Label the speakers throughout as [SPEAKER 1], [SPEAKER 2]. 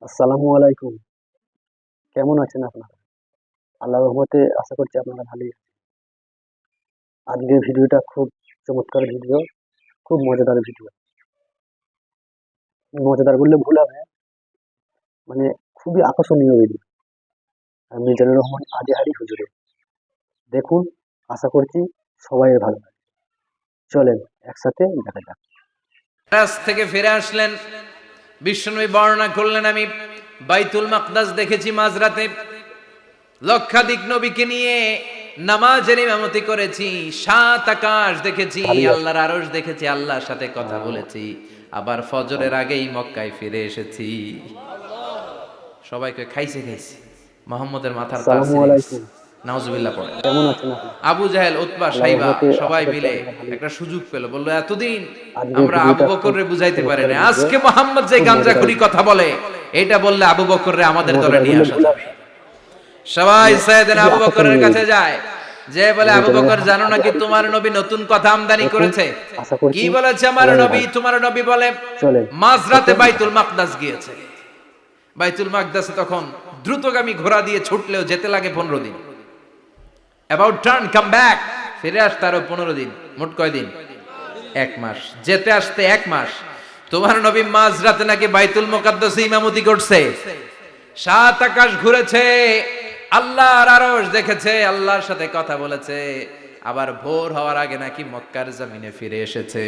[SPEAKER 1] আসসালামু আলাইকুম। কেমন আছেন আপনারা? আল্লাহর রহমতে আশা করছি আপনারা ভালোই আছেন। আজকের ভিডিওটা খুব চমৎকার ভিডিও, খুব মজাদার ভিডিও। মজাদার বললে ভুল হবে, মানে খুবই আকর্ষণীয় ভিডিও। মিজানুর রহমান আজহারি হুজুরের। দেখুন, আশা করছি সবাই ভালো লাগবে। চলেন একসাথে দেখা যাক।
[SPEAKER 2] কাজ থেকে ফিরে আসলেন, বিশ্বনবী বর্ণনা করলেন, আমি বাইতুল মাকদাস দেখেছি মাঝরাতে, লক্ষাধিক নবীকে নিয়ে নামাজের ইমামতি করেছি, সাত আকাশ দেখেছি,
[SPEAKER 1] ভালোই আছে।
[SPEAKER 2] আল্লাহর আরশ দেখেছি, আল্লাহর সাথে কথা বলেছি, আবার ফজরের আগেই মক্কায় ফিরে এসেছি। সবাইকে খাইছে খাইছে, মোহাম্মদের মাথার তাজ
[SPEAKER 1] আসসালামু
[SPEAKER 2] ছিঁড়ে গেছে।
[SPEAKER 1] আলাইকুম।
[SPEAKER 2] নাউজুবিল্লাহ পড়ে।
[SPEAKER 1] কেমন আছেন আপনি?
[SPEAKER 2] আবু জাহেল, উতবা,
[SPEAKER 1] আল্লাহর
[SPEAKER 2] সাইবা
[SPEAKER 1] রহমতে আশা
[SPEAKER 2] সবাই
[SPEAKER 1] করছি
[SPEAKER 2] মিলে
[SPEAKER 1] আপনারা ভালোই
[SPEAKER 2] একটা
[SPEAKER 1] আছেন।
[SPEAKER 2] সুযোগ পেল, বললো এতদিন
[SPEAKER 1] আজকের
[SPEAKER 2] আমরা আবু
[SPEAKER 1] ভিডিওটা খুব
[SPEAKER 2] বকররে বুঝাইতে পারি
[SPEAKER 1] চমৎকার
[SPEAKER 2] না,
[SPEAKER 1] ভিডিও,
[SPEAKER 2] আজকে মোহাম্মদ যে
[SPEAKER 1] খুব মজাদার
[SPEAKER 2] গাঞ্জাখুরি
[SPEAKER 1] ভিডিও।
[SPEAKER 2] কথা বলে, এটা বললে আবু বকররে আমাদের দলে
[SPEAKER 1] মজাদার
[SPEAKER 2] নিয়ে
[SPEAKER 1] বললে
[SPEAKER 2] আসা
[SPEAKER 1] ভুল
[SPEAKER 2] যাবে।
[SPEAKER 1] হবে,
[SPEAKER 2] সবাই
[SPEAKER 1] মানে
[SPEAKER 2] সাইয়েদনা
[SPEAKER 1] খুবই
[SPEAKER 2] আবু বকরের
[SPEAKER 1] আকর্ষণীয়
[SPEAKER 2] কাছে
[SPEAKER 1] ভিডিও।
[SPEAKER 2] যায়, যে বলে আবু
[SPEAKER 1] মিজানুর
[SPEAKER 2] বকর,
[SPEAKER 1] রহমান
[SPEAKER 2] জানো নাকি
[SPEAKER 1] আজহারি
[SPEAKER 2] তোমার
[SPEAKER 1] হুজুরের।
[SPEAKER 2] নবী নতুন কথা আমদানি
[SPEAKER 1] দেখুন,
[SPEAKER 2] করেছে?
[SPEAKER 1] আশা
[SPEAKER 2] কি
[SPEAKER 1] করছি
[SPEAKER 2] বলেছে আমার
[SPEAKER 1] সবাই
[SPEAKER 2] নবী?
[SPEAKER 1] ভালো।
[SPEAKER 2] তোমার নবী বলে
[SPEAKER 1] চলেন
[SPEAKER 2] মাঝরাতে
[SPEAKER 1] একসাথে দেখা
[SPEAKER 2] বাইতুল
[SPEAKER 1] যাক।
[SPEAKER 2] মাকদাস গিয়েছে। বাইতুল মাকদাসে তখন দ্রুতগামী ঘোড়া দিয়ে ছুটলেও যেতে লাগে 15 দিন। অ্যাবাউট টার্ন কাম ব্যাক, ফিরে আসতে আরো 15 দিন, মোট কয় দিন? 1 মাস। যেতে আসতে 1 মাস। তোমার নবী মাঝরাতে নাকি বাইতুল মুকাদ্দাসে ইমামতি করছে, সাত আকাশ ঘুরেছে, আল্লাহর আরশ দেখেছে, আল্লাহর সাথে কথা বলেছে, আবার ভোর হওয়ার আগে নাকি মক্কার জমিনে ফিরে এসেছে।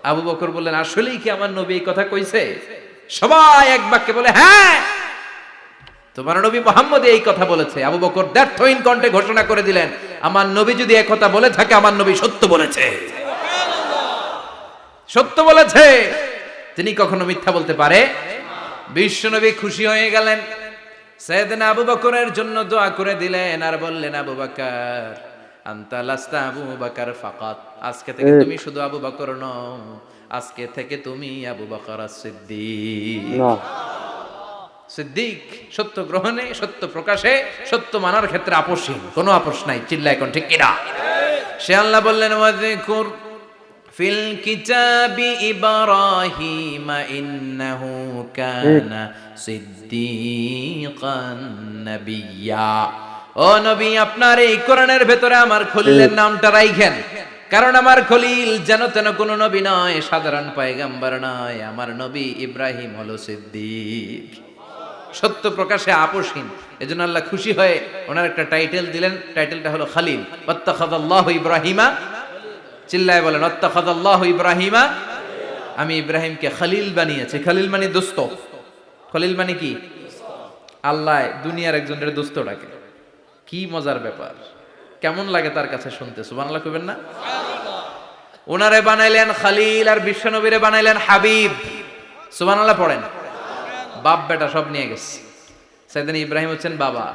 [SPEAKER 2] আবু বকর বললেন, আসলেই কি আমার নবী এই কথা কইছে? সবাই এক বাক্যে বলে, হ্যাঁ, তোমার নবী মুহাম্মদ এই কথা বলেছে। আবু বকর দ্ব্যর্থহীন কণ্ঠে ঘোষণা করে দিলেন, আমার নবী যদি এই কথা বলে থাকে, আমার নবী সত্য বলেছে, সত্য বলেছে, তিনি কখনো মিথ্যা বলতে পারে। বিশ্বনবী খুশি হয়ে গেলেন, সাইয়েদনা আবু বকরের জন্য দোয়া করে দিলেন, আর বললেন, আবু বকর আনতা লাস্তা আবু বকর ফাকাত, আজকে থেকে
[SPEAKER 1] এক
[SPEAKER 2] তুমি শুধু আবু বকর নও, আজকে থেকে তুমি আবু বকর as-সিদ্দিক।
[SPEAKER 1] না,
[SPEAKER 2] সিদ্দিক, সত্য গ্রহণে, সত্য প্রকাশে, সত্য মানার ক্ষেত্রে আপোষহীন, কোনো আপোষ নাই। চিল্লায় এখন ঠিক কিনা? সে আল্লাহ বললেন, ওয়াযকুর ফিল কিতাবি ইব্রাহিম ইন্নাহু কানা সিদ্দিকান নাবিয়্যা। ও নবী, আপনার এই কোরআনের ভেতরে আমার খলিলের
[SPEAKER 1] এক
[SPEAKER 2] নামটা রাইখেন, কারণ আমার খলিল যেন তেন কোনো নবী নয়, সাধারণ পয়গম্বর নয়, আমার নবী ইব্রাহিম হলো সিদ্দিক, সত্য প্রকাশে আপোষহীন। এজন্য আল্লাহ খুশি হয়ে ওনার একটা টাইটেল দিলেন, টাইটেলটা হলো খালিল। ওয়াত্তাখাযাল্লাহু ইব্রাহিমা, চিল্লায় বলেন, ওয়াত্তাখাযাল্লাহু ইব্রাহিমা, আমি ইব্রাহিমকে খালিল বানিয়েছি। খালিল মানে দোস্ত। খলিল মানে কি? আল্লাহ দুনিয়ার একজনের দোস্ত ডাকে। কি মজার ব্যাপার, কেমন লাগে তার কাছে শুনতে? সুবহানাল্লাহ কইবেন না? ওনারে বানাইলেন খালিল, আর বিশ্বনবীরে বানাইলেন হাবিব। সুবহানাল্লাহ পড়েন। বাপ বেটা সব নিয়ে গেছে। সাইয়েদনা ইব্রাহিম হচ্ছেন বাবা,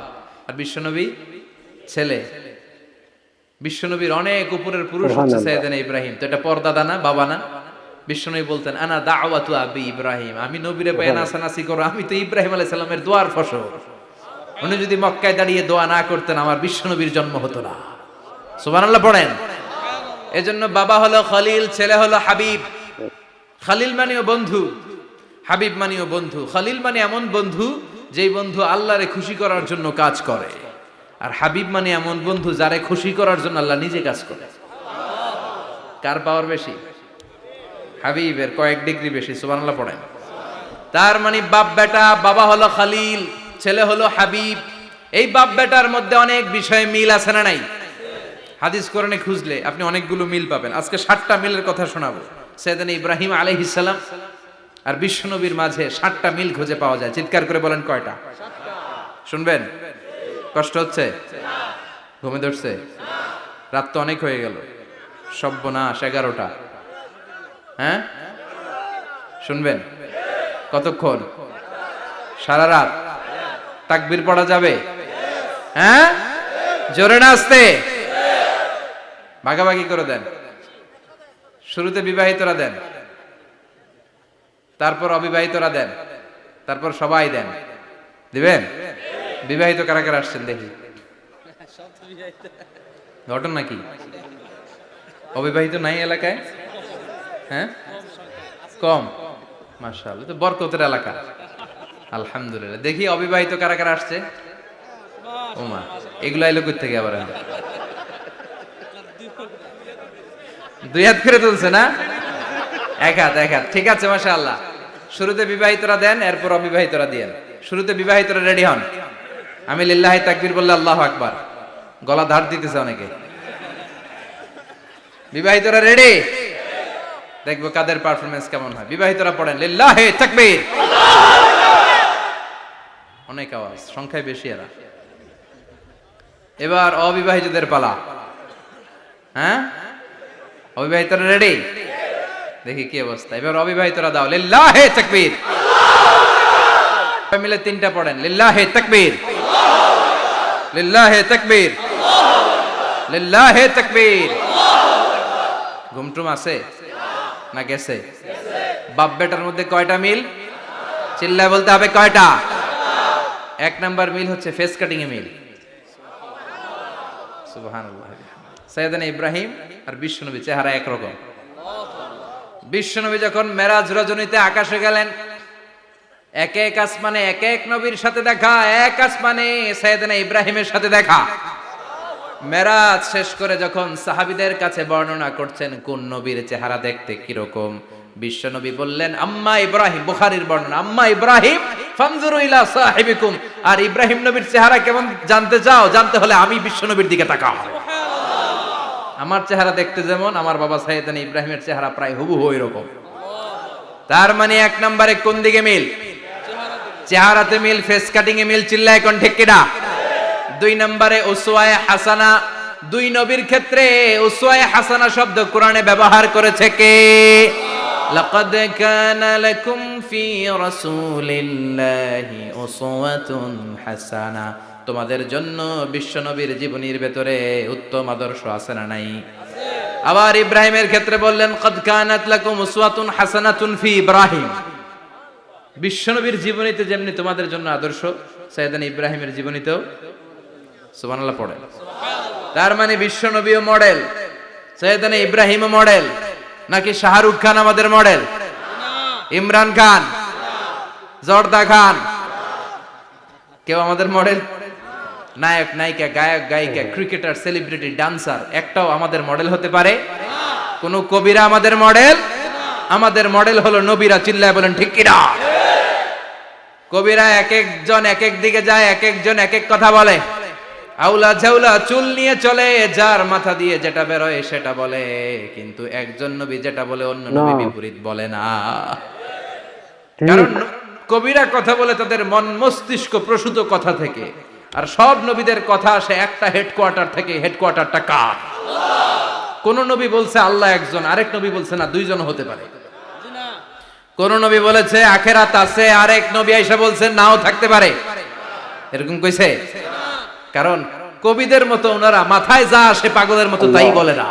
[SPEAKER 2] আর বিশ্বনবী ছেলে। বিশ্বনবীর অনেক উপরের পুরুষ হচ্ছে
[SPEAKER 1] সুবহানাল্লাহ।
[SPEAKER 2] সাইয়েদনা ইব্রাহিম। তো এটা পর্দাদা না, বাবা না? বিশ্বনবী বলতেন, আনা দাওয়াতু আবি ইব্রাহিম, আমি নবীরে পায় নাসানাসি করো, আমি তো ইব্রাহিম আলাইহিস সালামের দোয়ার ফসল। উনি যদি মক্কায় দাঁড়িয়ে দোয়া না করতেন, আমার বিশ্বনবীর জন্ম হতো না। সুবহানাল্লাহ পড়েন। এজন্য বাবা হলো খলিল, ছেলে হলো হাবিব। খালিল মানেও বন্ধু, হাবিব মানেও বন্ধু। খালিল মানে এমন বন্ধু যেই বন্ধু আল্লাহরে খুশি করার জন্য কাজ করে, আর হাবিব মানে এমন বন্ধু যারে খুশি করার জন্য আল্লাহ নিজে কাজ করে। কার পাওয়ার বেশি? হাবিবের কয়েক ডিগ্রি বেশি। সুবহানাল্লাহ পড়েন। তার মানে বাপ বেটা, বাবা হলো খালিল, ছেলে হলো হাবিব। এই বাপ বেটার মধ্যে অনেক বিষয়ে মিল আছে না নাই? হাদিস কোরআনে খুঁজলে আপনি অনেকগুলো মিল পাবেন। আজকে 7টা মিলের কথা শোনাবো। সাইয়েদনা ইব্রাহিম আলাইহিস সালাম আর বিশ্বনবীর মাঝে 7টা মিল খুঁজে পাওয়া যায়। চিৎকার করে বলেন, কয়টা? শুনবেন? কষ্ট হচ্ছে? ঘুমে ধরছে? রাত তো অনেক হয়ে গেল, সর্বনাশ, 11টা। হ্যাঁ, শুনবেন? কতক্ষণ? সারা রাত? তাকবীর পড়া যাবে? হ্যাঁ, জোরে না আস্তে? ভাগাভাগি করে দেন। শুরুতে বিবাহিতরা দেন, তারপর অবিবাহিতরা দেন, তারপর সবাই দেন। দিবেন? বিবাহিত কারা কারা আসছেন দেখি? ঘটনা কি? অবিবাহিত নাই এলাকায়? হ্যাঁ, কম। মাশাআল্লাহ, তো বরকতের এলাকা। আলহামদুলিল্লাহ। দেখি অবিবাহিত কারা কারা আসছে। ওমা, এগুলো এলো কই থেকে আবার? দুই হাত করে তুলছে না, এক হাত এক হাত। ঠিক আছে, মাশাআল্লাহ। শুরুতে বিবাহিতরা দেন, এরপর অবিবাহিতরা দিয়েন। শুরুতে বিবাহিতরা রেডি হন। আমি লিল্লাহি তাকবীর বললে আল্লাহু আকবার। গলা ধার দিতেছে অনেকে। বিবাহিতরা রেডি? দেখবো কাদের পারফরমেন্স কেমন হয়। বিবাহিতরা পড়েন লিল্লাহি তাকবীর। অনেক আওয়াজ, সংখ্যায় বেশি এরা। এবার অবিবাহিতদের পালা। হ্যাঁ, অবিবাহিতরা রেডি? দেখি কি অবস্থা। এবার অবিবাহিতরা দাও লিল্লাহি তাকবীর। মিলে তিনটা পড়েন লিল্লাহি তাকবীর, লিল্লাহি তাকবীর, লিল্লাহি তাকবীর। ঘুমটুম আছে না গেছে? বাপ বেটার মধ্যে কয়টা মিল? চিল্লায় বলতে হবে কয়টা? এক নাম্বার মিল হচ্ছে ফেস কাটিং এ মিল। সুবহানাল্লাহ। সাইয়েদনা ইব্রাহিম আর বিশ্বনবী চেহারা একরকম। বিশ্বনবী যখন মেরাজ রজনীতে আকাশে গেলেন, এক এক আসমানে এক এক নবীর সাথে দেখা, এক আসমানে সাইয়েদনা ইব্রাহিমের সাথে দেখা। মেরাজ শেষ করে যখন সাহাবীদের কাছে বর্ণনা করছেন কোন নবীর চেহারা দেখতে কিরকম, বিশ্বনবী বললেন আম্মা ইব্রাহিম, বুখারীর বর্ণনা, আম্মা ইব্রাহিম ফানজুরু ইলা সাহিবিকুম। আর ইব্রাহিম নবীর চেহারা কেমন জানতে চাও? জানতে হলে আমি বিশ্বনবীর দিকে তাকাও। আমার চেহারা দেখতে যেমন, আমার বাবা সাইয়েদনা ইব্রাহিমের চেহারা প্রায় হুবহু এরকম। তার মানে এক নম্বরে কোন দিকে মিল? চেহারাতে মিল, ফেস কাটিং এ মিল। চিল্লায় কোন ঠিক কিনা? দুই নম্বরে উসওয়ায়ে হাসানা। দুই নবীর ক্ষেত্রে উসওয়ায়ে হাসানা শব্দ কোরআনে ব্যবহার করেছে কে? লাকাদ কানা লাকুম ফি রাসূলিল্লাহি উসওয়াতুন হাসানা। তোমাদের জন্য বিশ্বনবীর জীবনীর ভেতরে উত্তম আদর্শ আছে না নাই? আবার ইব্রাহিমের ক্ষেত্রে বললেন কাদ কানাত লাকুম উসওয়াতুন হাসানাতুন ফি ইব্রাহিম। বিশ্বনবীর জীবনীতে যেমনি তোমাদের জন্য আদর্শ, সাইয়েদনা ইব্রাহিমের জীবনীতেও সুবহানাল্লাহ পড়ে। তার মানে বিশ্বনবীও মডেল, সাইয়েদনা ইব্রাহিমও মডেল। নাকি শাহরুখ খান আমাদের মডেল? ইমরান খান, জর্দা খান, কেউ আমাদের মডেল? নায়ক নায়িকা, গায়ক গায়িকা, ক্রিকেটার, সেলিব্রিটি, ডান্সার একটাও আমাদের মডেল হতে পারে? কোন কবিরা আমাদের মডেল? আমাদের মডেল হলো নবীরা। চিল্লায় বলেন ঠিক কিনা? কবিরা এক একজন এক এক দিকে যায়, এক একজন এক এক কথা বলে। আউলা ঝাউলা চুল নিয়ে চলে, যার মাথা দিয়ে যেটা বেরোয় সেটা বলে। কিন্তু একজন নবী যেটা বলে অন্য নবী বিপরীত বলে না। কারণ কবিরা কথা বলে তাদের মন মস্তিষ্ক প্রসূত কথা থেকে, আর সব নবীদের কথা আসে একটা হেডকোয়ার্টার থেকে। হেডকোয়ার্টারটা কার? কোন নবী বলছে আল্লাহ একজন, আরেক নবী বলছে না দুইজন হতে পারে। কোন নবী বলেছে আখেরাত আছে, আরেক নবী আইসা বলছে নাও থাকতে পারে। এরকম কইছে? কারণ কবিদের মতো ওনারা মাথায় যা আসে পাগলের মতো তাই বলে না।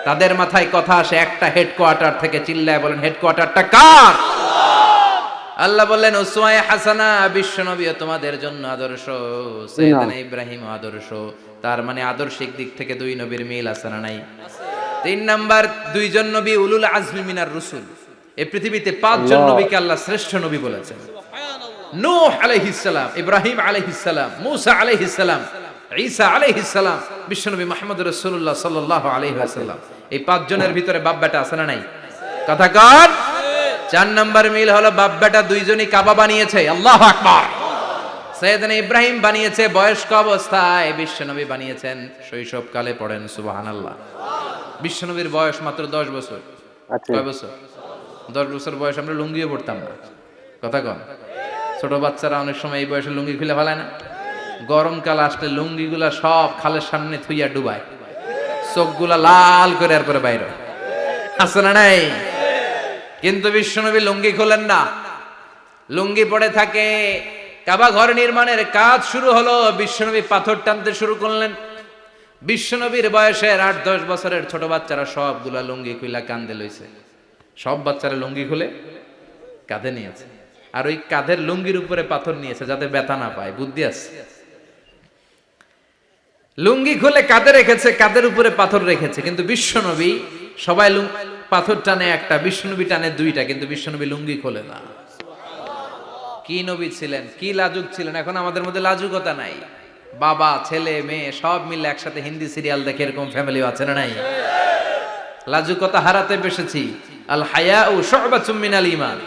[SPEAKER 2] তাদের মাথায় কথা আসে একটা হেডকোয়ার্টার থেকে। চিল্লায় বলেন হেডকোয়ার্টারটা কার? আল্লাহ বললেন উসওয়ায়ে হাসানা, বিশ্বনবী তোমাদের জন্য আদর্শ, সাইয়েদনা ইব্রাহিম আদর্শ। তার মানে আদর্শিক দিক থেকে দুই নবীর মিল আছে না নাই? তিন নাম্বার, দুইজন নবী উলুল আজমি মিনার রাসূল। এই পৃথিবীতে পাঁচজন নবীকে আল্লাহ শ্রেষ্ঠ নবী বলেছেন। নূহ আলাইহিস সালাম, ইব্রাহিম আলাইহিস সালাম, মূসা আলাইহিস সালাম, ঈসা আলাইহিস সালাম, বিশ্বনবী মুহাম্মদ রাসূলুল্লাহ সাল্লাল্লাহু আলাইহি ওয়াসাল্লাম। এই পাঁচজনের ভিতরে বাপ বেটা আছে না নাই? কথা কর। চার নাম্বার মিল হলো বাপ বেটা দুইজনই কাবা বানিয়েছে। আল্লাহু আকবার। সাইয়েদনা ইব্রাহিম বানিয়েছে বয়স্ক অবস্থায়, বিশ্বনবী বানিয়েছেন শৈশবকালে। পড়েন সুবহানাল্লাহ। বিশ্বনবীর বয়স মাত্র 10 বছর। কয় বছর? 10 বছর বয়স আমরা লুঙ্গিও পড়তাম না। কথা কন। ছোট বাচ্চারা অনেক সময় এই বয়সে লুঙ্গি খুলে ফেলায় না? গরমকাল আসলে লুঙ্গিগুলা সব খালের সামনে থুইয়া ডুবায়, চোখগুলা লাল করে এরপরে বাইরে আছে না নাই? কিন্তু বিশ্বনবী লুঙ্গি খোলেন না, লুঙ্গি পড়ে থাকে। কাবা ঘর নির্মাণের কাজ শুরু হলো, বিশ্বনবী পাথর টানতে শুরু করলেন। বিশ্বনবীর বয়সের 8-10 বছরের ছোট বাচ্চারা সবগুলা লুঙ্গি খুইলা কাঁধে লইছে। সব বাচ্চারা লুঙ্গি খুলে কাঁধে নিয়েছে, আর ওই কাঁধের লুঙ্গির উপরে পাথর নিয়েছে যাতে ব্যথা না পায়। বুদ্ধি আছে। লুঙ্গি খুলে কাঁধে রেখেছে, কাঁধের উপরে পাথর রেখেছে। কিন্তু বিশ্বনবী, সবাই পাথর টানে একটা, বিশ্বনবী টানে দুইটা, কিন্তু বিশ্বনবী লুঙ্গি খোলে না। কি নবী ছিলেন, কি লাজুক ছিলেন। এখন আমাদের মধ্যে লাজুকতা নাই, বাবা ছেলে মেয়ে সব মিলে একসাথে হিন্দি সিরিয়াল দেখে এরকম ফ্যামিলিও আছে না নাই? লাজুকতা হারাতে বসেছি। আল হায়াউ শু'বাতুম মিনাল ঈমান,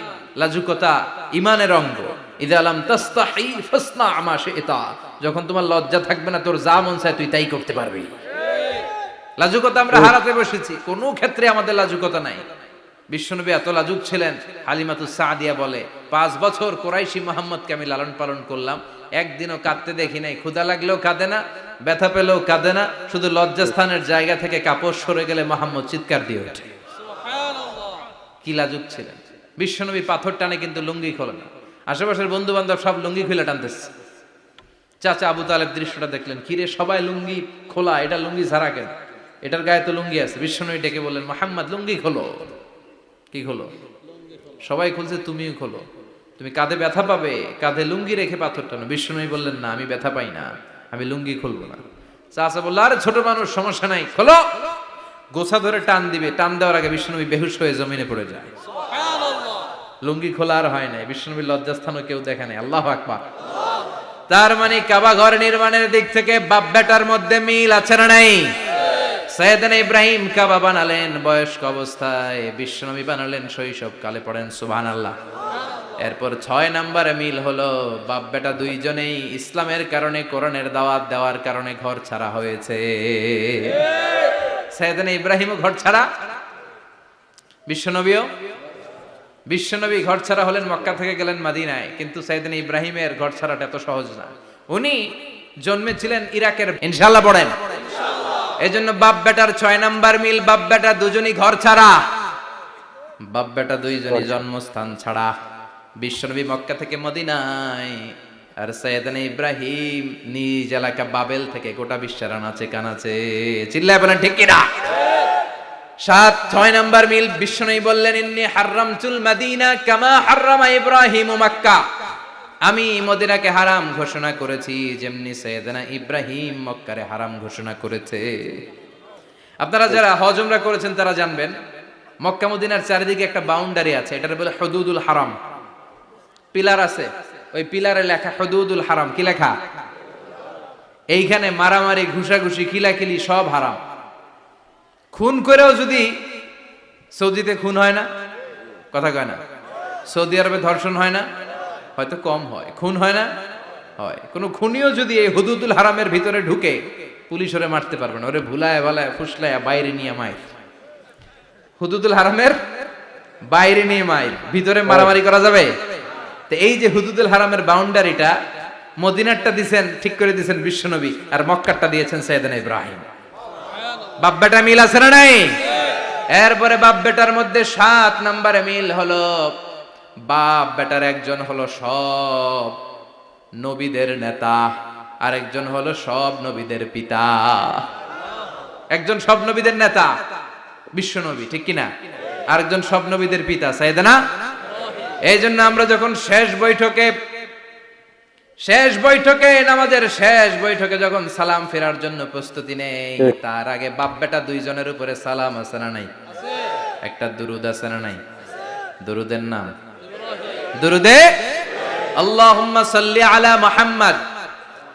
[SPEAKER 2] লাজুকতা ঈমানের অঙ্গ। ইযা লাম তাস্তাহি ফাসনা মা শি'তা, যখন তোমার লজ্জা থাকবে না, তোর যা মন চায় তুই তাই করতে পারবি। লাজুকতা আমরা হারাতে বসেছি, কোনো ক্ষেত্রে আমাদের লাজুকতা নাই। বিশ্বনবী এত লাজুক ছিলেন, হালিমাতুস সাদিয়া বলে 5 বছর কুরাইশি মুহাম্মদকে আমি লালন পালন করলাম, একদিনও কাঁদতে দেখি নাই। ক্ষুধা লাগলেও কাঁদে না, ব্যথা পেলেও কাঁদে না, শুধু লজ্জাস্থানের জায়গা থেকে কাপড় সরে গেলে মুহাম্মদ চিৎকার দিয়ে ওঠে। কি লাজুক ছিলেন বিশ্বনবী। পাথর টানে কিন্তু লুঙ্গি খোলে না। আশেপাশের বন্ধু বান্ধব সব লুঙ্গি খুলে টানতেছে। চাচা আবু তালেব দৃশ্যটা দেখলেন, কিরে সবাই লুঙ্গি খোলা, এটা লুঙ্গি ছাড়া কেন? এটার গায়ে তো লুঙ্গি আছে। বিশ্বনবী ডেকে বললেন, মুহাম্মদ লুঙ্গি খোলো। কি খোলো? সবাই খুলছে, তুমিও খোলো। তুমি কাঁধে ব্যথা পাবে, কাঁধে লুঙ্গি রেখে পাথর টানো। বিশ্বনবী বললেন, না আমি ব্যথা পাই না, আমি লুঙ্গি খুলবো না। চাচা বলল, আরে ছোট মানুষ, সমস্যা নাই, খোলো। গোছা ধরে টান দিবে, টান দেওয়ার আগে বিশ্বনবী বেহুশ হয়ে জমিনে পড়ে যায়। লুঙ্গি খোলা আর হয় নাই। বিশ্বনবীর লজ্জাস্থানও কেউ দেখে নাই। আল্লাহু আকবার। তার মানে কাবা ঘর নির্মাণের দিক থেকে বাপ বেটার মধ্যে মিল আছে না নাই? সাইয়েদনা ইব্রাহিম কাবা বানালেন বয়স্ক অবস্থায়, বিশ্বনবী বানালেন শৈশবকালে। পড়েন সুবহানাল্লাহ। এরপর 6 নম্বরে মিল হলো, বাপ বেটা দুইজনেই ইসলামের কারণে, কোরআনের দাওয়াত দেওয়ার কারণে ঘর ছাড়া হয়েছে। সাইয়েদনা ইব্রাহিমও ঘর ছাড়া, বিশ্বনবী ঘর ছাড়া হলেন, মক্কা থেকে গেলেন মদিনায়। কিন্তু সাইয়েদনা ইব্রাহিমের ঘর ছাড়াটা এত সহজ না। উনি জন্মেছিলেন ইরাকের। ইনশাআল্লাহ পড়েন। এজন্য বাপ বেটার 6 নাম্বার মিল, বাপ বেটা দুজনই ঘর ছাড়া, বাপ বেটা দুইজনই জন্মস্থান ছাড়া। বিশ্বনবী মক্কা থেকে মদিনায়, আর সাইয়েদনা ইব্রাহিম নিজ এলাকা বাবেল থেকে গোটা বিশ্বের আনাচে কানাচে। চিল্লায় বলেন ঠিক কিনা? 6 নাম্বার মিল, বিশ্বনবী বললেন, ইন্নী হারামতুল মাদিনা কামা হারামা ইব্রাহিম মক্কা। আমি মদিনাকে হারাম ঘোষণা করেছি যেমনি সাইয়েদনা ইব্রাহিম মক্কারে হারাম ঘোষণা করেছে। আপনারা যারা হজ উমরা করেছেন তারা জানবেন, মক্কা মদিনার চারিদিকে একটা বাউন্ডারি আছে, এটার বলে হুদুদুল হারাম। পিলার আছে, ওই পিলারে লেখা হুদুদুল হারাম। কি লেখা? এইখানে মারামারি, ঘুষাঘুষি, খিলাখিলি সব হারাম। খুন করেও যদি, সৌদিতে খুন হয় না, কথা কয় না? সৌদি আরবে ধর্ষণ হয় না, হয়তো কম হয়, খুন হয় না, হয়। কোনো খুনিও যদি এই হুদুদুল হারামের ভিতরে ঢুকে, পুলিশ ওরে মারতে পারবে না। ওরে ভুলায় ভালায় ফুসলায় বাইরে নিয়ে মাইর। হুদুদুল হারামের বাইরে নিয়ে মাইর, ভিতরে মারামারি করা যাবে? তো এই যে হুদুদুল হারামের বাউন্ডারিটা, মদিনারটা দিয়েছেন, ঠিক করে দিয়েছেন বিশ্বনবী, আর মক্কারটা দিয়েছেন সাইয়েদনা ইব্রাহিম। বাপ বেটা মিল আছে না নাই? এরপরে বাপ বেটার মধ্যে 7 নম্বরে মিল হলো, বাপ বেটার একজন হলো সব নবীদের নেতা, আর একজন হলো সব নবীদের পিতা। একজন সব নবীদের নেতা বিশ্বনবী, ঠিক কিনা? আরেকজন সব নবীদের পিতা সাইয়েদনা। এই জন্য আমরা যখন শেষ বৈঠকে নামাজের শেষ বৈঠকে যখন সালাম ফেরার জন্য প্রস্তুতি নেই, তার আগে বাপ বেটা দুইজনের উপরে সালাম আছে না নাই? একটা দুরুদ আছে না নাই? দুরুদের নাম দুরুদে আল্লাহুম্মা সাল্লি আলা মুহাম্মদ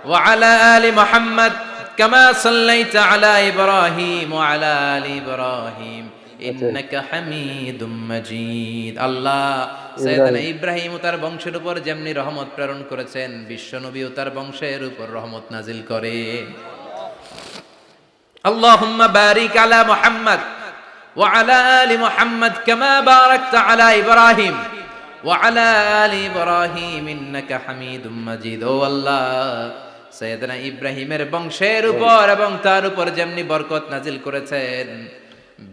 [SPEAKER 2] ওয়া আলা আলি মুহাম্মদ কামা সাল্লাইতা আলা ইব্রাহিম ওয়া আলা আলি ইব্রাহিম ইন্নাকা হামিদুম মাজিদ। আল্লাহ সাইয়েদনা ইব্রাহিম ও তার বংশের উপর যেমনি রহমত প্রেরণ করেছেন, বিশ্বনবী ও তার বংশের উপর রহমত নাজিল করে। আল্লাহুম্মা বারিক আলা মুহাম্মদ ওয়া আলা আলি মুহাম্মদ কামা বারাকতা আলা ইব্রাহিম ওয়া আলা আলি ইব্রাহিম ইন্নাকা হামিদুম মাজিদ। ও আল্লাহ, সাইয়েদনা ইব্রাহিমের বংশের উপর এবং তার উপর যেমনি বরকত নাজিল করেছেন,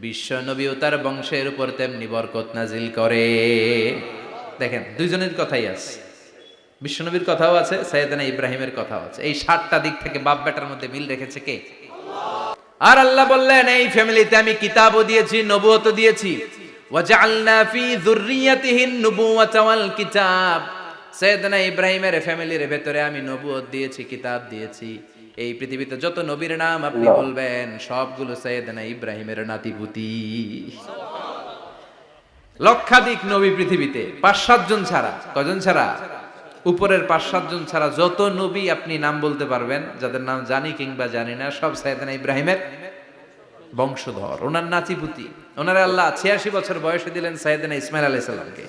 [SPEAKER 2] বিশ্ব নবী ও তার বংশের উপর তেমনি বরকত নাজিল করে। দেখেন, দুইজনের কথাই আছে, বিশ্বনবীর কথাও আছে, সাইয়েদনা ইব্রাহিমের কথাও আছে। এই 7টা দিক থেকে বাপ বেটার মধ্যে মিল রেখেছে কে? আর আল্লাহ বললেন, এই ফ্যামিলিতে আমি কিতাবও দিয়েছি, নবুয়তও দিয়েছি। ওয়াজআলনা ফি যুররিয়াতিহিন নুবুওয়াতা ওয়াল কিতাব। সাইয়েদনা ইব্রাহিমের ফ্যামিলির ভেতরে আমি নবুয়ত দিয়েছি, কিতাব দিয়েছি। এই পৃথিবীতে যত নবীর নাম আপনি বলবেন, সবগুলো সাইয়েদনা ইব্রাহিমের নাতিপুতি। লক্ষাধিক নবী পৃথিবীতে, 5-7 জন ছাড়া। কজন ছাড়া? উপরের 5-7 জন ছাড়া যত নবী আপনি নাম বলতে পারবেন, যাদের নাম জানি কিংবা জানি না, সব সাইয়েদনা ইব্রাহিমের বংশধর, ওনার নাতিপুতি। ওনার আল্লাহ 86 বছর বয়সে দিলেন সাইয়েদনা ইসমাইল আলাইহিস সালামকে।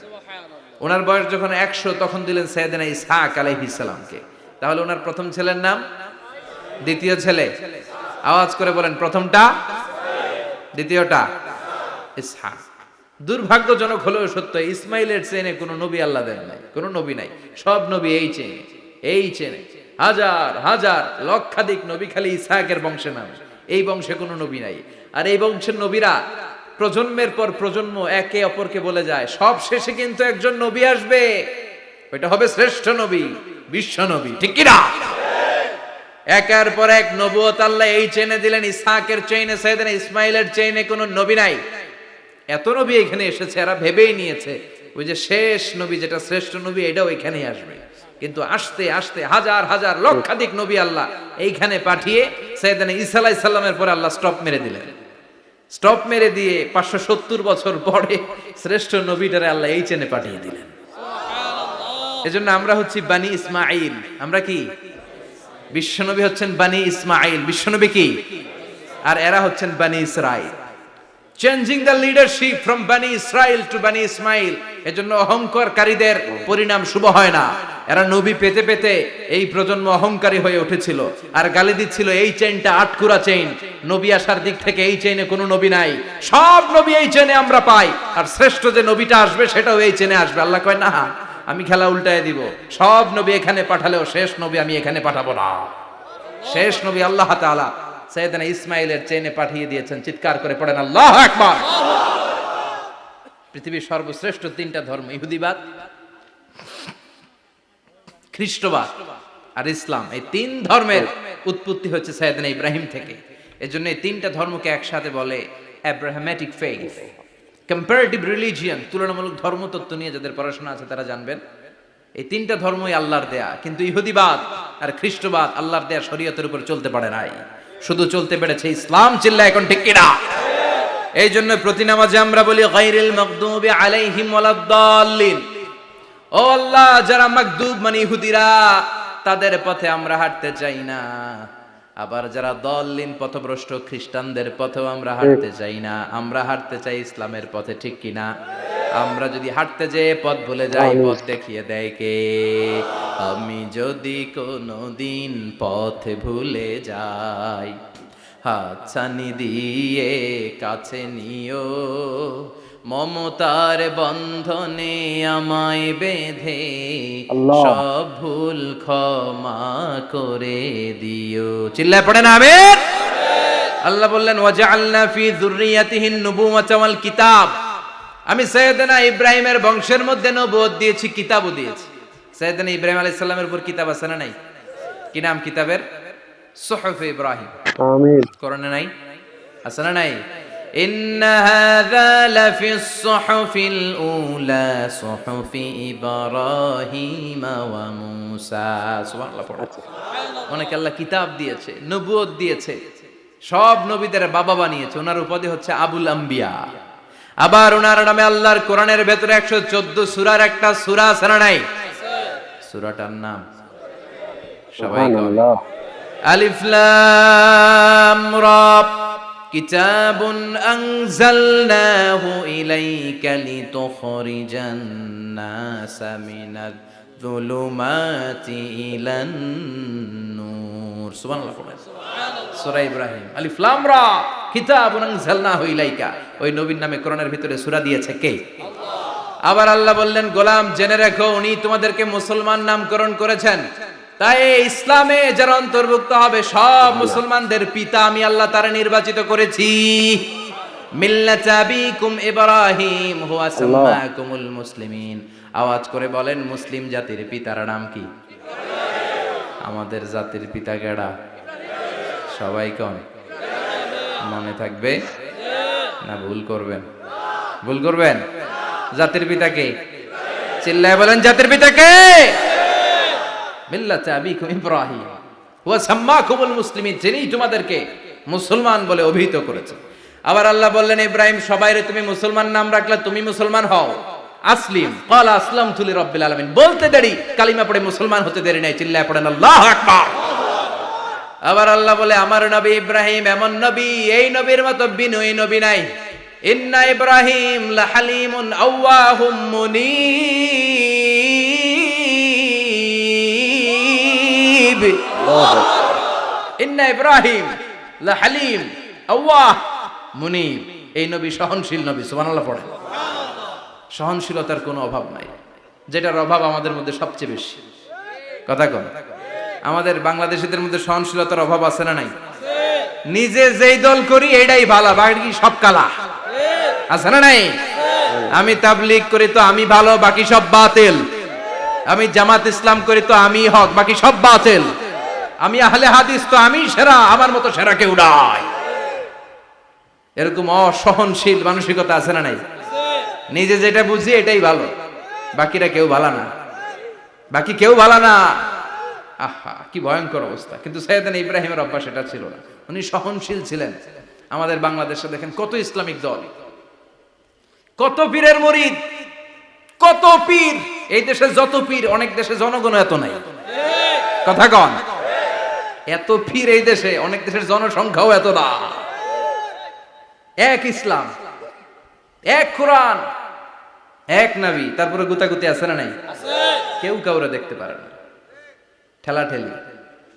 [SPEAKER 2] ওনার বয়স যখন 100 তখন দিলেন সাইয়েদনা ইসহাক আলাইহিস সালামকে। তাহলে ওনার প্রথম ছেলের নাম, দ্বিতীয় ছেলে, আওয়াজ করে বলেন, প্রথমটা, দ্বিতীয়টা ইসহাক। দুর্ভাগ্যজনক হলেও সত্য, ইসমাইলের চেনে কোনো নবী আল্লাহ দেন নাই, কোনো নবী নাই। সব নবী এই চেনে হাজার হাজার লক্ষাধিক নবী খালি ইসহাকের বংশে নামে, এই বংশে কোনো নবী নাই। আর এই বংশের নবীরা প্রজন্মের পর প্রজন্ম একে অপরকে বলে যায়, সব শেষে কিন্তু একজন নবী আসবে, ওইটা হবে শ্রেষ্ঠ নবী, বিশ্ব নবী, ঠিক কি না? একের পর এক নবুয়ত আল্লাহ এই চেনে দিলেন। ইসহাকের চেইনে, সাইয়েদনা ইসমাইলের চেইনে কোনো নবী নাই। এত নবী এখানে এসেছে, এরা ভেবেই নিয়েছে ওই যে শেষ নবী যেটা শ্রেষ্ঠ নবী এটাও এখানেই আসবে। কিন্তু আস্তে আস্তে হাজার হাজার লক্ষাধিক নবী আল্লাহ এইখানে পাঠিয়ে সাইয়েদনা ঈসা আলাইহিস সালামের পরে আল্লাহ স্টপ মেরে দিলেন। স্টপ মেরে দিয়ে 570 বছর পরে শ্রেষ্ঠ নবীটারে আল্লাহ এই চেনে পাঠিয়ে দিলেন। এজন্য আমরা হচ্ছি বানি ইসমাঈল। আমরা কি? বিশ্বনবী হচ্ছেন বানি ইসমাঈল, বিশ্বনবী কি? আর এরা হচ্ছেন বানি Israil. Changing the leadership from বানি ইসরাইল টু বানি ইসমাইল। এজন্য অহংকারকারীদের পরিণাম শুভ হয় না। এরা নবী পেতে পেতে এই প্রজন্ম অহংকারী হয়ে উঠেছিল আর গালি দিচ্ছিল এই চেইনটা আটকুরা চেইন, নবী আসার দিক থেকে এই চেইনে কোনো নবী নাই, সব নবী এই চেইনে আমরা পাই, আর শ্রেষ্ঠ যে নবীটা আসবে সেটাও এই চেইনে আসবে। আল্লাহ কয় না, আমি খেলা উল্টায় দিব, সব নবী এখানে পাঠালেও শেষ নবী আমি এখানে পাঠাবো না। শেষ নবী আল্লাহ তাআলা সাইয়েদনা ইসমাইলের চেইনে পাঠিয়ে দিয়েছেন। চিৎকার করে পড়েন আল্লাহু আকবার। পৃথিবীর সর্বশ্রেষ্ঠ 3টা ধর্ম, ইহুদিবাদ, খ্রিস্টবাদ আর ইসলাম, এই 3 ধর্মের উৎপত্তি হচ্ছে সাইয়েদনা ইব্রাহিম থেকে। এজন্য এই 3টা ধর্মকে একসাথে বলে আব্রাহামেটিক ফেইথ, কম্পারেটিভ রিলিজিয়ন। তুলনামূলক ধর্মতত্ত্ব নিয়ে যাদের পড়াশোনা আছে তারা জানবেন এই 3টা ধর্মই আল্লাহর দেয়া। কিন্তু ইহুদিবাদ আর খ্রিস্টবাদ আল্লাহর দেয়া শরীয়তের উপর চলতে পারে নাই, শুধু চলতে পেরেছে ইসলাম। চিল্লা এখন ঠিক কিনা? এই জন্য প্রতি নামাজে আমরা বলি গায়রিল মাগদুবি আলাইহিম ওয়ালাদ-দাল্লিন। ও আল্লাহ, যারা মাগদুব মানে ইহুদিরা, তাদের পথে আমরা হাঁটতে চাই না। আবার যারা দল্লিন পথভ্রষ্ট খ্রিস্টানদের পথেও আমরা হাঁটতে চাই না। আমরা হাঁটতে চাই ইসলামের পথে, ঠিক কিনা? আমরা যদি হাঁটতে যেয়ে পথ ভুলে যাই, পথ দেখিয়ে দেয় কে? আমি যদি কোনোদিন পথ ভুলে যাই, হাতছানি দিয়ে কাছে নিও, মমতার বন্ধনে আমায় বেঁধে সব ভুল ক্ষমা করে দিও। চিল্লায় পড়েন আমিন। আল্লাহ বললেন ওয়াজআলনা ফি যুররিয়াতিহিন নুবুওয়াতা ওয়াল কিতাব। আমি সাইয়েদনা ইব্রাহিমের বংশের মধ্যে নবুয়ত দিয়েছি, কিতাবও দিয়েছি। সাইয়েদনা ইব্রাহিম আলাইহিস সালামের উপর কিতাব আছে না নাই? কি নাম কিতাবের? সুহুফ ইব্রাহিম। আমিন। কোরআনে নাই? আছে না নাই? ইন্না হাযা লাফিস সুহুফিল উলা সুহুফি ইব্রাহিম ওয়া মূসা। সুবহানাল্লাহ পড়ো। অনেক আল্লাহ কিতাব দিয়েছে, নবুয়ত দিয়েছে, সব নবীদের বাবা বানিয়েছে। ওনার উপাধি হচ্ছে আবুল আম্বিয়া। আবার ওনার নামে আল্লাহর কোরআনের ভেতরে 114 সূরার একটা সূরা আছে না নাই? সূরাটার নাম সবাই বলে আলিফ লাম রা। কিতাবুন আনজালনাহু ইলাইকা লিতুখরিজান নাসা মিনাজ যুলুমাতি ইলান নূর। সুবহানাল্লাহ পড়েন। সূরা ইব্রাহিম, আলিফ লাম রা, কিতাবুন আনজালনাহু ইলাইকা। ওই নবীর নামে কোরআনের ভিতরে সূরা দিয়েছে কে? আল্লাহ। আবার আল্লাহ বললেন, গোলাম জেনে রাখো, উনি তোমাদেরকে মুসলমান নামকরণ করেছেন। তাই ইসলামে যারা অন্তর্ভুক্ত হবে সব মুসলমানদের পিতা আমি আল্লাহ তারা নির্বাচিত করেছি। মিল্লাতা আবিকুম ইব্রাহিম হুয়া সাম্মাকুমুল মুসলিমিন। আওয়াজ করে বলেন, মুসলিম জাতির পিতার নাম কি? আমাদের জাতির পিতা কেডা? সবাই কোন? মনে থাকবে না ভুল করবেন? ভুল করবেন? জাতির পিতা কে? চিল্লায় বলেন, জাতির পিতা কে? মিল্লাতা আবিকুম ইব্রাহিম ওয়া সাম্মাকুমুল মুসলিমিন, যিনি তোমাদেরকে মুসলমান বলে অভিহিত করেছে। আবার আল্লাহ বললেন, ইব্রাহিম সবাইরে তুমি মুসলমান নাম রাখলে, তুমি মুসলমান হও। আসলিম ক্বালা আসলামতু লিরাব্বিল আলামিন, বলতে দেরি, কালিমা পড়ে মুসলমান হতে দেরি নাই, চিল্লায় পড়েন আল্লাহু আকবার। আবার আল্লাহ বলে আমার নবী ইব্রাহিম এমন নবী, এই নবীর মতো বিনয়ী নবী নাই। ইন্না ইব্রাহিম লাহালিমুন আওয়াহুম মুনীব। ইন্না ইব্রাহিম লাহালিম আওয়াহ মুনীব, এই নবী সহনশীল নবী। সুবহানাল্লাহ পড়ে। সহনশীলতার কোনো অভাব নাই, যেটার অভাব আমাদের মধ্যে সবচেয়ে বেশি। কথা কন, আমাদের বাংলাদেশিদের মধ্যে সহনশীলতার অভাব আছে না নাই? নিজে যেই দল করি এটাই ভালো, বাকি সব কালা, আছে না নাই? আমি তাবলীগ করি তো আমি ভালো, বাকি সব বাতিল। আমি জামাত ইসলাম করি তো আমি হক, বাকি সব বাতিল। আমি আহলে হাদিস তো আমি সেরা, আমার মতো সেরা কেউ নাই। এরকম অসহনশীল মানসিকতা আছে না নাই? নিজে যেটা বুঝি এটাই ভালো, বাকিরা কেউ ভালো না, বাকি কেউ ভালো না। আহা, কি ভয়ঙ্কর অবস্থা। কিন্তু সাইয়েদনা ইব্রাহিমের অভ্যাস এটা ছিল না, উনি সহনশীল ছিলেন। আমাদের বাংলাদেশে দেখেন কত ইসলামিক দল, কত পীরের মুরিদ, কত পীর। এই দেশে যত পীর, অনেক দেশে জনগণ এত নাই। কথা কন, এত পীর এই দেশে, অনেক দেশের জনসংখ্যাও এত না। এক ইসলাম, এক কোরআন, এক নবী, তারপরে গুতাগুতি আছে না নাই? কেউ কাউরে দেখতে পারে না, ঠেলা ঠেলি।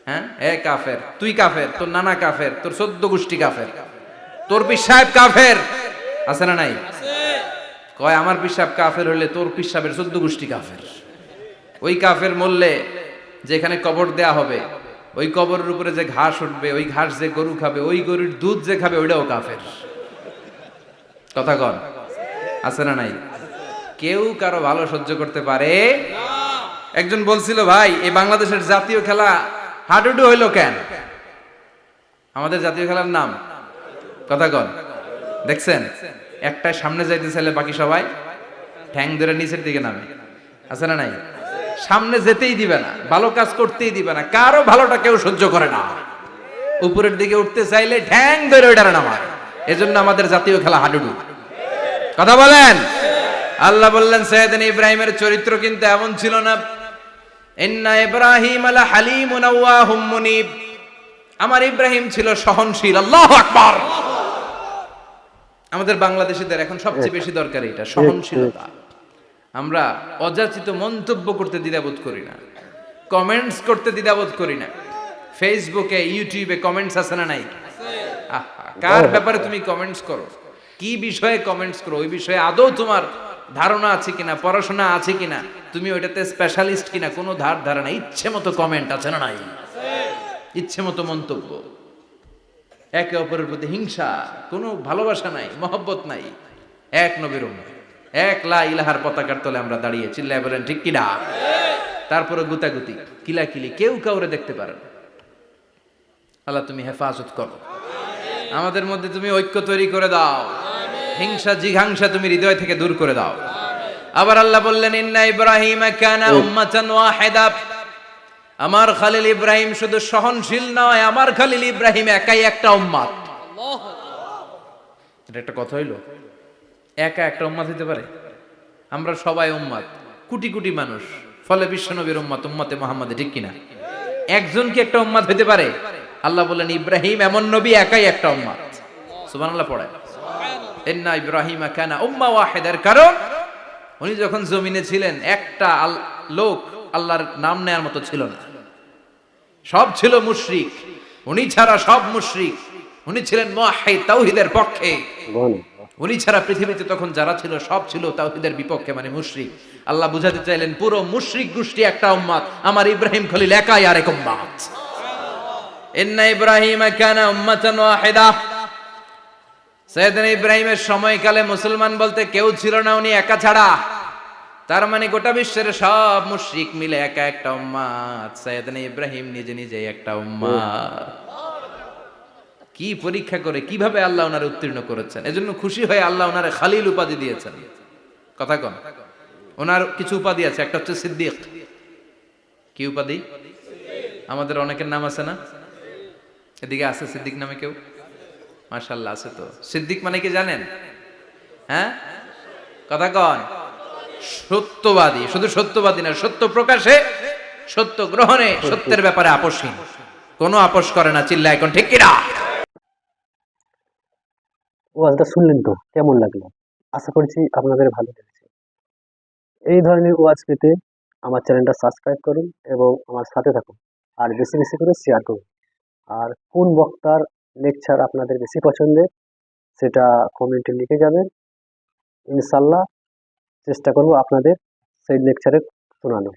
[SPEAKER 2] হ্যাঁ, এ কাফের, তুই কাফের, তোর নানা কাফের, তোর 14 গোষ্ঠী কাফের, তোর পীর সাহেব কাফের, আছে না নাই? কয় আমার পীর সাহেব কাফের হলে তোর পীর সাহেবের 14 গোষ্ঠী কাফের। ওই কাফের মরলে যেখানে কবর দেয়া হবে, ওই কবরের উপরে যে ঘাস উঠবে, ওই ঘাস যে গরু খাবে, ওই গরুর দুধ যে খাবে, ওইটাও কাফের। কথা কন, আছে না নাই? কেউ কারো ভালো সহ্য করতে পারে না। একজন বলছিল, ভাই এই বাংলাদেশের জাতীয় খেলা হাডুডু হইলো কেন? আমাদের জাতীয় খেলার নাম, কথা কন, দেখছেন? একটা সামনে যাইতে চাইলে বাকি সবাই ঠ্যাং ধরে নিচের দিকে নামে, আছে না নাই? সামনে যেতেই দিবে না, ভালো কাজ করতেই দিবে না, কারো ভালোটা কেউ সহ্য করে না। উপরের দিকে উঠতে চাইলে ঠ্যাং ধরে ওইটারে নামায়। এজন্য আমাদের জাতীয় খেলা হাডুডু। কথা বলেন। আল্লাহ বললেন সাইয়েদনা ইব্রাহিমের চরিত্র কিন্তু এমন ছিল না। ইন্না ইব্রাহিম আলা হালিমুন আওয়াহুম মুনীব, আমার ইব্রাহিম ছিল সহনশীল। আল্লাহু আকবার। আমাদের বাংলাদেশীদের এখন সবচেয়ে বেশি দরকার এটা, সহনশীলতা। আমরা অযাচিত মন্তব্য করতে দ্বিধাবোধ করি না, কমেন্টস করতে দ্বিধাবোধ করি না। ফেসবুকে, ইউটিউবে কমেন্টস আছে না নাই? কার ব্যাপারে তুমি কমেন্টস করো, কি বিষয়ে কমেন্টস করো, ওই বিষয়ে আদৌ তোমার ধারণা আছে কিনা, পড়াশোনা আছে কিনা, তুমি ওইটাতে স্পেশালিস্ট কিনা, কোনো ধারণা। ইচ্ছে মতো কমেন্ট আছে না নাই? ইচ্ছে মতো মন্তব্য, একে অপরের প্রতি হিংসা, কোনো ভালোবাসা নাই, মহব্বত নাই। এক নবীর উম্মত, এক লা ইলাহার পতাকার তলে আমরা দাঁড়িয়ে, চিল্লায় বলেন ঠিক কিনা? তারপরে গুতাগুতি, কিলাকিলি, কেউ কাউরে দেখতে পারে না। আল্লাহ তুমি হেফাজত করো, আমাদের মধ্যে তুমি ঐক্য তৈরি করে দাও, হিংসা জিঘাংসা তুমি হৃদয় থেকে দূর করে দাও। আবার আল্লাহ বললেন ইন্না ইব্রাহিম কানা উম্মাতান ওয়াহিদা, আমার খলিল ইব্রাহিম শুধু সহনশীল নয়, আমার খলিল ইব্রাহিম একাই একটা উম্মত। এটা একটা কথা হইলো, একা একটা উম্মত হইতে পারে? আমরা সবাই উম্মত, কোটি কোটি মানুষ, ফলে বিশ্বনবীর উম্মত, উম্মতে মুহাম্মাদে, ঠিক কিনা? একজন কি একটা উম্মত হইতে পারে? আল্লাহ বললেন ইব্রাহিম এমন নবী, একাই একটা উম্মত। সুবহানাল্লাহ পড়ে। ইন্না ইব্রাহিম কানা উম্মা ওয়াহিদার, কারণ উনি যখন জমিনে ছিলেন একটা লোক আল্লাহর নাম নেয়ার মতো ছিল না, সব ছিল মুশরিক, উনি ছাড়া সব মুশরিক। উনি ছিলেন মুওয়াহহিদ, তাওহীদের পক্ষে। উনি ছাড়া পৃথিবীতে তখন যারা ছিল সব ছিল তাওহীদের বিপক্ষে, মানে মুশরিক। আল্লাহ বুঝাতে চাইলেন পুরো মুশরিক গোষ্ঠী একটা উম্মত, আমার ইব্রাহিম খলিল একাই আরেক উম্মত। ইন্না ইব্রাহিম কানা উম্মাতান ওয়াহিদা, সাইয়েদনা ইব্রাহিমের সময়কালে মুসলমান বলতে কেউ ছিল না, উনি একা ছাড়া। তার মানে গোটা বিশ্বের সব মুশরিক মিলে একা একটা উম্মত, সাইয়েদনা ইব্রাহিম নিজে নিজে একটা উম্মত। কি পরীক্ষা করে, কিভাবে আল্লাহ ওনারে উত্তীর্ণ করেছেন। এজন্য খুশি হয়ে আল্লাহ ওনারে খালিল উপাধি দিয়েছেন। কথা কন, ওনার কিছু উপাধি আছে, একটা হচ্ছে সিদ্দিক। কি উপাধি? আমাদের অনেকের নাম আছে না? এদিকে আছে সিদ্দিক নামে কেউ? মাশাআল্লাহ আছে তো। সিদ্দিক মানে কি জানেন? হ্যাঁ, কথা কন। সত্যবাদী, শুধু সত্যবাদী না, সত্য প্রকাশে, সত্য গ্রহণে, সত্যের ব্যাপারে আপোষহীন, কোনো আপোষ করে না। চিল্লা এখন ঠিক কিনা?
[SPEAKER 1] ওয়াজটা শুনলেন তো কেমন লাগলো? আশা করছি আপনাদের ভালো লেগেছে। এই ধরনের ওয়াজ পেতে আমার চ্যানেলটা সাবস্ক্রাইব করুন এবং আমার সাথে থাকুন, আর বেশি বেশি করে শেয়ার করুন। আর কোন বক্তার লেকচার আপনাদের বেশি পছন্দের সেটা কমেন্টে লিখে যাবেন। ইনশাল্লাহ চেষ্টা করব আপনাদের সেই লেকচারে শোনানোর।